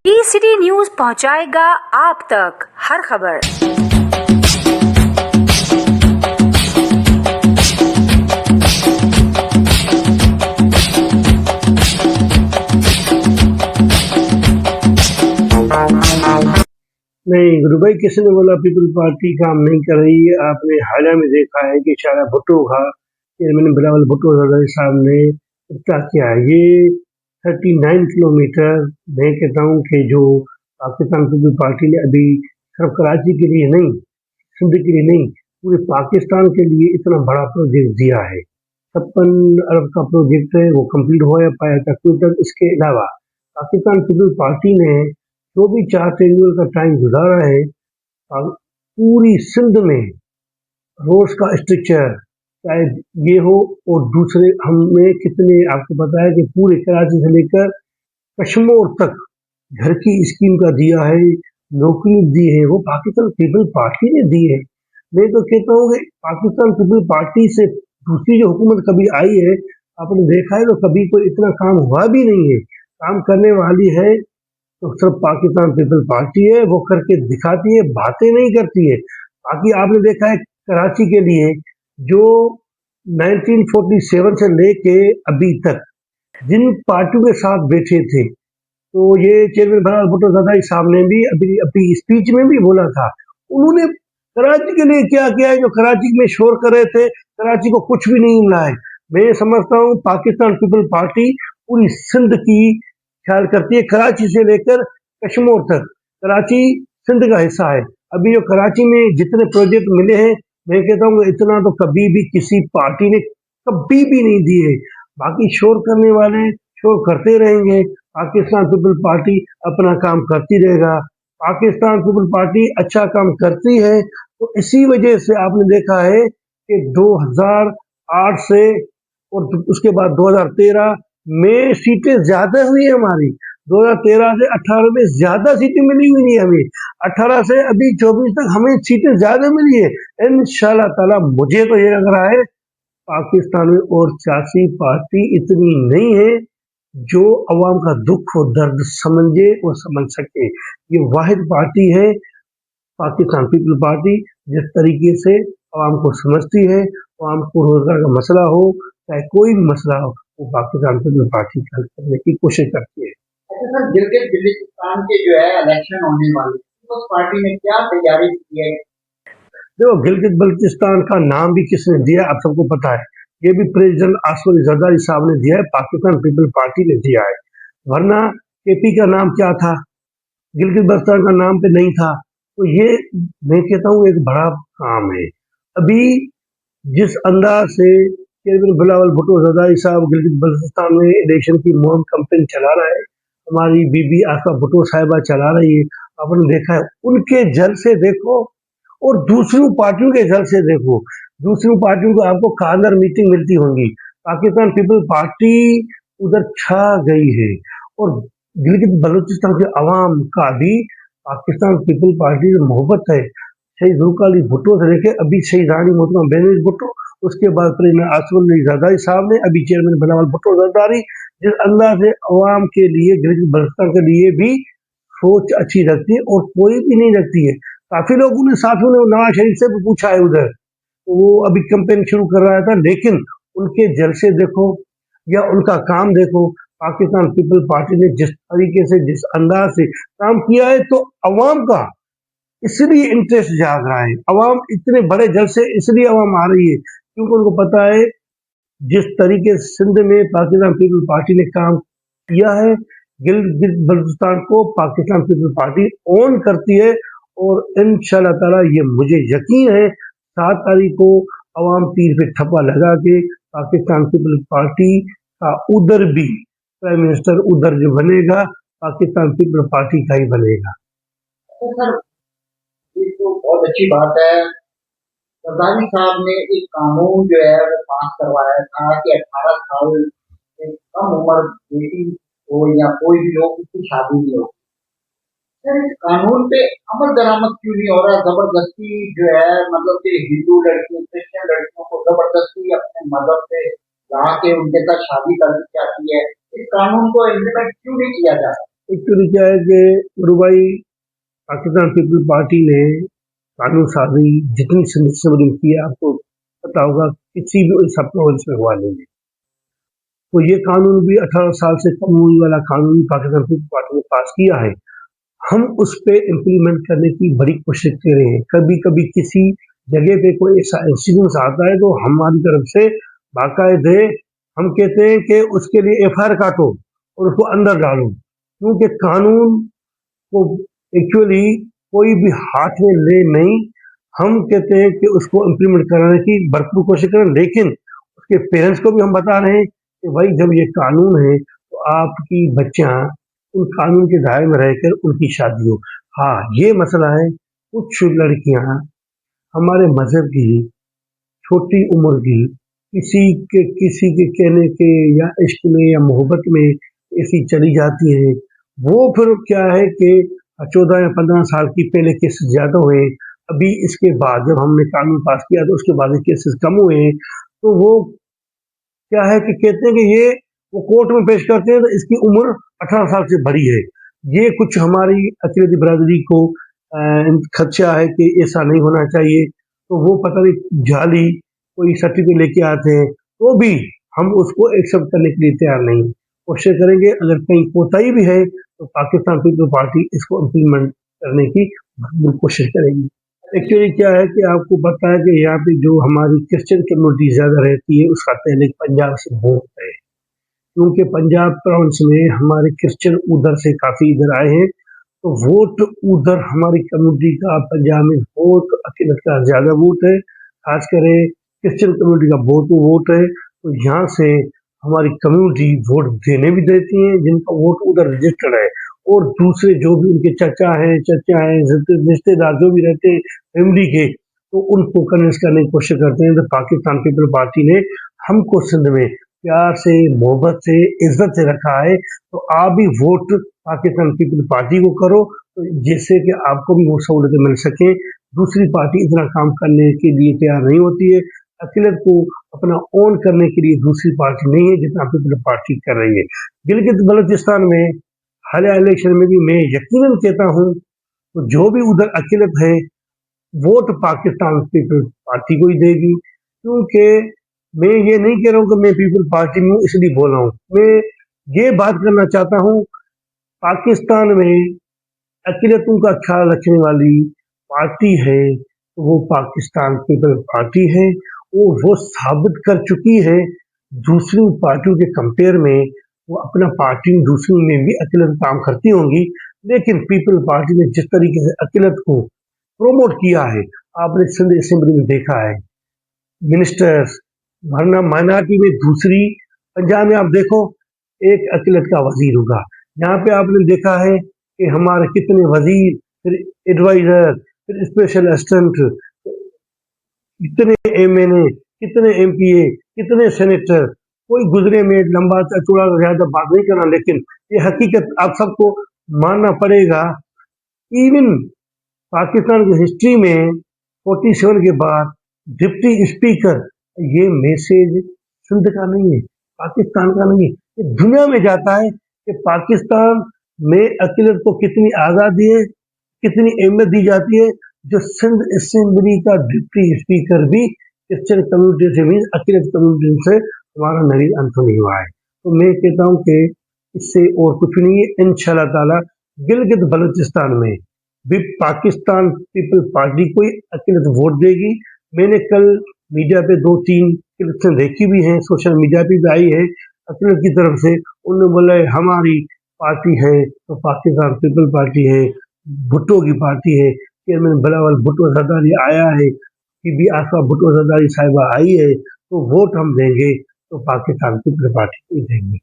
T-city news पहुंचाएगा आप तक हर खबर। नहीं, गुरु भाई, किसी ने बोला पीपल पार्टी काम नहीं कर रही है। आपने हालिया में देखा है कि शाला भुट्टो का चेयरमैन बिलावल भुट्टो जरदारी साहब ने क्या किया है। ये 39 किलोमीटर, मैं कहता हूँ कि जो पाकिस्तान पीपल पार्टी ने अभी सिर्फ कराची के लिए नहीं, सिंध के लिए नहीं, पूरे पाकिस्तान के लिए इतना बड़ा प्रोजेक्ट दिया है। 56 अरब का प्रोजेक्ट है, वो कंप्लीट हो पाया था कोई तक। इसके अलावा पाकिस्तान पीपल पार्टी ने जो भी 4 ट्रिलियन का टाइम गुजारा है, पूरी सिंध में रोड्स का स्ट्रक्चर चाहे ये हो और दूसरे, हमने कितने आपको पता है कि पूरे कराची से लेकर कश्मीर तक घर की स्कीम का दिया है, नौकरी दी है, वो पाकिस्तान पीपल पार्टी ने दी है। मैं तो कहता हूँ कि पाकिस्तान पीपल पार्टी से दूसरी जो हुकूमत कभी आई है, आपने देखा है तो कभी कोई इतना काम हुआ भी नहीं है। काम करने वाली है तो सिर्फ पाकिस्तान पीपल पार्टी है, वो करके दिखाती है, बातें नहीं करती है। बाकी आपने देखा है कराची के लिए जो 1947 से लेके अभी तक जिन पार्टियों के साथ बैठे थे, तो ये चेयरमैन बिलावल भुट्टो जरदारी साहब ने भी अभी स्पीच में भी बोला था। उन्होंने कराची के लिए क्या किया है, जो कराची में शोर कर रहे थे, कराची को कुछ भी नहीं मिला है। मैं समझता हूँ पाकिस्तान पीपल पार्टी पूरी सिंध की ख्याल करती है, कराची से लेकर कश्मीर तक। कराची सिंध का हिस्सा है। अभी जो कराची में जितने प्रोजेक्ट मिले हैं, मैं कहता हूँ इतना तो कभी भी किसी पार्टी ने कभी भी नहीं दिए। बाकी शोर करने वाले शोर करते रहेंगे, पाकिस्तान पीपल पार्टी अपना काम करती रहेगा। पाकिस्तान पीपल पार्टी अच्छा काम करती है, तो इसी वजह से आपने देखा है कि 2008 से और उसके बाद 2013 में सीटें ज्यादा हुई है हमारी। 2013 से 18 में ज्यादा सीटें मिली हुई नहीं हमें। 18 से अभी 24 तक हमें सीटें ज्यादा मिली है। इंशाल्लाह ताला मुझे तो ये लग रहा है पाकिस्तान में और सियासी पार्टी इतनी नहीं है जो अवाम का दुख और दर्द समझे और समझ सके। ये वाहिद पार्टी है पाकिस्तान पीपल पार्टी, जिस तरीके से अवाम को समझती है, अवाम को रोजगार का मसला हो, चाहे कोई भी मसला हो, वो पाकिस्तान पीपल पार्टी हल करने की कोशिश करती है। अच्छा सर, गिलगित बिल्तिस्तान के जो है इलेक्शन होने वाले, उस पार्टी ने क्या तैयारी की है? देखो, गिलगित बल्तिस्तान का नाम भी किसने दिया आप सबको पता है। ये भी प्रेसिडेंट आसिफ अली जरदारी साहब ने दिया है, पाकिस्तान पीपल पार्टी ने दिया है। वरना केपी का नाम क्या था, गिलगित बल्तिस्तान का नाम पे नहीं था। तो ये मैं कहता हूँ एक बड़ा काम है। अभी जिस अंदाज से चेयरमैन बिलावल भुट्टो जरदारी साहब गिलगित बल्तिस्तान में इलेक्शन की मुहिम कैंपेन चला रहा है, हमारी बीबी आसिफा भुट्टो साहिबा चला रही है। आपने देखा है, उनके जल से देखो और दूसरी पार्टियों के जल से देखो। दूसरी पार्टियों को आपको कॉर्नर मीटिंग मिलती होंगी, पाकिस्तान पीपल पार्टी उधर छा गई है। और गिलगित बलूचिस्तान के अवाम का भी पाकिस्तान पीपल पार्टी से मोहब्बत है। शहीद जुल्फ़िकार अली भुट्टो से लेके अभी शहीद रानी मोहतरमा बेनज़ीर भुट्टो, उसके बाद प्रेसिडेंट आसिफ अली जरदारी साहब ने, अभी चेयरमैन बिलावल भुट्टो जरदारी, जिस अंदाज से अवाम के लिए गिलगित बल्तिस्तान के लिए भी सोच अच्छी रखती है और कोई भी नहीं रखती है। काफी लोगों ने, साथियों ने नवाज शरीफ से भी पूछा है उधर, तो वो अभी कैंपेन शुरू कर रहा था, लेकिन उनके जलसे देखो या उनका काम देखो। पाकिस्तान पीपल पार्टी ने जिस तरीके से, जिस अंदाज से काम किया है, तो अवाम का इसलिए इंटरेस्ट जाग रहा है। अवाम इतने बड़े जलसे इसलिए अवाम आ रही है क्योंकि उनको पता है जिस तरीके से सिंध में पाकिस्तान पीपल पार्टी ने काम किया है, गिलगित बल्तिस्तान को पाकिस्तान पीपल पार्टी ओन करती है। और इंशाल्लाह ताला ये मुझे यकीन है 7 तारीख को अवाम तीर पे ठप्पा लगा के पाकिस्तान पीपल पार्टी का उधर भी प्राइम मिनिस्टर उधर जो बनेगा, पाकिस्तान पीपल पार्टी का ही बनेगा। तो सर, ये तो बहुत अच्छी बात है। जरदारी साहब ने एक कानून जो है वो पास करवाया था कि 18 साल से कम उम्र बेटी हो या कोई भी हो, उसकी शादी नहीं हो। सर, इस कानून पे अमल दरामद क्यों नहीं हो रहा? जबरदस्ती जो है, मतलब कि हिंदू लड़कियों, क्रिश्चियन लड़कियों को जबरदस्ती अपने मजहब से ला के उनके साथ शादी कर दी जाती है। इस कानून को इम्प्लीमेंट क्यों नहीं किया जा रहा? एक्चुअली क्या है कि गुरुभाई पाकिस्तान पीपल पार्टी ने कानून साजी जितनी सिमरिन की है, आपको पता होगा किसी भी सब प्रोविंस में हुआ नहीं है। तो ये कानून भी 18 साल से कम उम्र वाला कानून पाकिस्तान पीपल पार्टी ने पास किया है। हम उस पे इम्प्लीमेंट करने की बड़ी कोशिश कर रहे हैं। कभी कभी किसी जगह पे कोई ऐसा इंसिडेंस आता है तो हमारी तरफ से बाकायदे हम कहते हैं कि उसके लिए एफआईआर काटो और उसको अंदर डालो, क्योंकि कानून को एक्चुअली कोई भी हाथ में ले नहीं। हम कहते हैं कि उसको इम्प्लीमेंट कराने की भरपूर कोशिश करें, लेकिन उसके पेरेंट्स को भी हम बता रहे हैं कि भाई जब ये कानून है तो आपकी बच्चियां उन कानून के दायरे में रहकर उनकी शादी हो। हाँ, ये मसला है, कुछ लड़कियां हमारे मजहब की छोटी उम्र की किसी के कहने के या इश्क में या मोहब्बत में ऐसी चली जाती है। वो फिर क्या है कि 14 या 15 साल की पहले केसेस ज्यादा हुए, अभी इसके बाद जब हमने कानून पास किया तो उसके बाद केसेस कम हुए हैं। तो वो क्या है कि कहते हैं कि ये वो कोर्ट में पेश करते हैं तो इसकी उम्र 18 साल से बड़ी है। ये कुछ हमारी अक़लीती बरादरी को खदशा है कि ऐसा नहीं होना चाहिए, तो वो पता नहीं जाली कोई सर्टिफिकेट लेके आते हैं, तो भी हम उसको एक्सेप्ट करने के लिए तैयार नहीं। कोशिश करेंगे, अगर कहीं कोताही भी है तो पाकिस्तान पीपल पार्टी इसको इम्प्लीमेंट करने की भरपूर कोशिश करेगी। एक्चुअली क्या है कि आपको पता है कि यहाँ पे जो हमारी क्रिश्चियन कम्युनिटी ज़्यादा रहती है, उसका तहलीक पंजाब से बहुत है, क्योंकि पंजाब प्रोविंस में हमारे क्रिश्चियन उधर से काफ़ी इधर आए हैं, तो वोट उधर हमारी कम्युनिटी का पंजाब में बहुत अकीदत का ज़्यादा वोट है, खास करे क्रिश्चियन कम्युनिटी का बहुत वोट है। तो यहाँ से हमारी कम्युनिटी वोट देने भी देती है जिनका वोट उधर रजिस्टर्ड है, और दूसरे जो भी उनके चाचा हैं रिश्तेदार जो भी रहते हैं फैमिली के, तो उनको कन्विंस करने की कोशिश करते हैं। तो पाकिस्तान पीपल पार्टी ने हमको सिंध में प्यार से, मोहब्बत से, इज्जत से रखा है, तो आप भी वोट पाकिस्तान पीपल पार्टी को करो, तो जिससे कि आपको भी वो सहूलतें मिल सके। दूसरी पार्टी इतना काम करने के लिए तैयार नहीं होती है। अक़लियत को अपना ओन करने के लिए दूसरी पार्टी नहीं है जितना पीपल पार्टी कर रही है। गिलगित बल्तिस्तान में हालिया इलेक्शन में भी मैं यकीनन कहता हूँ, तो जो भी उधर अक़लियत है वोट पाकिस्तान पीपल पार्टी को ही देगी, क्योंकि मैं ये नहीं कह रहा हूँ कि मैं पीपल पार्टी में हूँ इसलिए बोल रहा हूँ। मैं ये बात करना चाहता हूँ, पाकिस्तान में अक़लियतों का ख्याल रखने वाली पार्टी है तो वो पाकिस्तान पीपल पार्टी है, और वो साबित कर चुकी है दूसरी पार्टियों के कंपेयर में। वो अपना पार्टी दूसरी में भी अक़लियत काम करती होंगी, लेकिन पीपल पार्टी ने जिस तरीके से अक़लियत को प्रोमोट किया है, आपने सिंध असेंबली में देखा है, मिनिस्टर्स वरना माइनॉरिटी में दूसरी। पंजाब में आप देखो एक अक़लियत का वजीर होगा, यहाँ पे आपने देखा है कि हमारे कितने वजीर, फिर एडवाइजर, फिर स्पेशल असिस्टेंट, कितने एमएनए, कितने एमपीए, कितने सेनेटर। कोई गुजरे में लंबा चौड़ा ज्यादा बात नहीं करना, लेकिन ये हकीकत आप सबको मानना पड़ेगा। इवन पाकिस्तान की हिस्ट्री में 47 के बाद डिप्टी स्पीकर, ये मैसेज सिंध का नहीं है, पाकिस्तान का नहीं है, ये दुनिया में जाता है कि पाकिस्तान में अक़लियत को कितनी आज़ादी है, कितनी अहमियत दी जाती है। जो सिंध असेंबली का डिप्टी स्पीकर भी क्रिश्चियन कम्युनिटी से भी अक़लियत कम्युनिटी से हमारा नवीन अंत नहीं हुआ है। तो मैं कहता हूँ कि इससे और कुछ नहीं है। इंशाअल्लाह ताला गिलगित बल्तिस्तान में भी पाकिस्तान पीपल पार्टी को अक़लियत वोट देगी। मैंने कल मीडिया पे 2-3 क्लिप्स देखी भी हैं, सोशल मीडिया पे भी आई है अक़लियत की तरफ से। उन्होंने बोला है हमारी पार्टी है तो पाकिस्तान पीपल पार्टी है, भुट्टो की पार्टी है, चेयरमैन बिलावल भुट्टो जरदारी आया है, बीबी आसफा भुट्टो जरदारी साहिबा आई है, तो वोट हम देंगे तो पाकिस्तान पीपल पार्टी को देंगे।